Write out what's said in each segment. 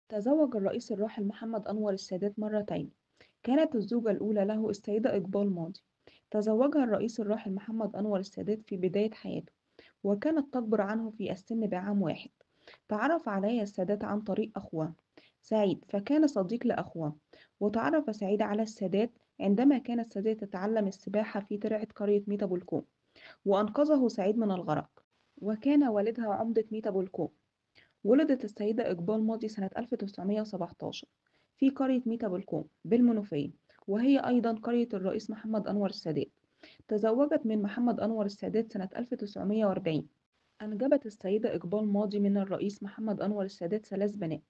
تزوج الرئيس الراحل محمد أنور السادات مرتين. كانت الزوجة الأولى له السيدة إقبال ماضي. تزوجها الرئيس الراحل محمد أنور السادات في بداية حياته، وكانت تكبر عنه في السن بعام واحد. تعرف عليها السادات عن طريق أخوه سعيد، فكان صديق لأخوه. وتعرف سعيد على السادات عندما كان السادات يتعلم السباحة في ترعة قرية ميتا بولكوم، وأنقذه سعيد من الغرق. وكان والدها عمدة ميتا بولكوم. ولدت السيدة إقبال ماضي سنة 1917 في قرية ميتا بولكوم بالمنوفية، وهي أيضا قرية الرئيس محمد أنور السادات. تزوجت من محمد أنور السادات سنة 1940. أنجبت السيدة إقبال ماضي من الرئيس محمد أنور السادات ثلاث بنات.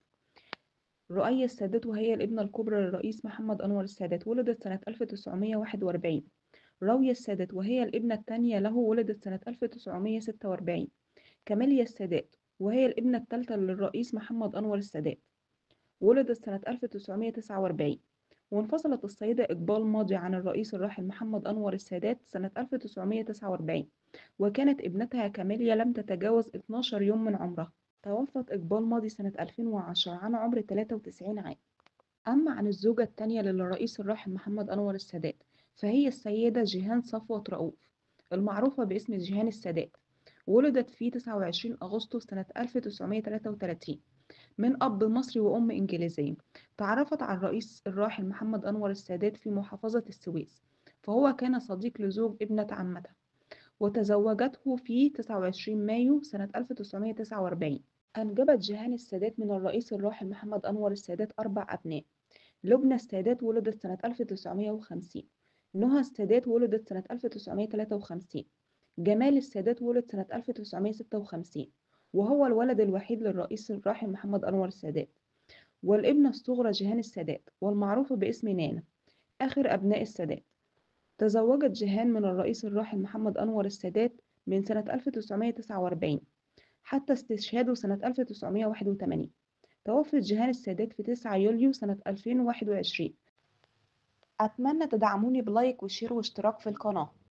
رؤية السادات وهي الابنة الكبرى للرئيس محمد أنور السادات ولدت سنة 1941. راوية السادات وهي الابنة الثانية له ولدت سنة 1946. كاميليا السادات وهي الابنة الثالثة للرئيس محمد أنور السادات ولدت سنة 1949. وانفصلت السيدة إقبال ماضي عن الرئيس الراحل محمد أنور السادات سنة 1949، وكانت ابنتها كاميليا لم تتجاوز 12 يوم من عمرها. توفت إقبال ماضي سنة 2010 عن عمر 93 عام. أما عن الزوجة الثانية للرئيس الراحل محمد أنور السادات فهي السيدة جيهان صفوة رؤوف، المعروفة باسم جيهان السادات. ولدت في 29 أغسطس سنة 1933 من أب مصري وأم إنجليزية. تعرفت على الرئيس الراحل محمد أنور السادات في محافظة السويس، فهو كان صديق لزوج ابنة عمته. وتزوجته في 29 مايو سنة 1949. أنجبت جيهان السادات من الرئيس الراحل محمد أنور السادات أربع أبناء. لبنى السادات ولدت سنة 1950. نهى السادات ولدت سنة 1953. جمال السادات ولد سنة 1956، وهو الولد الوحيد للرئيس الراحل محمد أنور السادات. والابنة الصغرى جيهان السادات والمعروفة باسم نانا، آخر أبناء السادات. تزوجت جيهان من الرئيس الراحل محمد أنور السادات من سنة 1949 حتى استشهاده سنة 1981. توفت جيهان السادات في 9 يوليو سنة 2021. أتمنى تدعموني بلايك وشير واشتراك في القناة.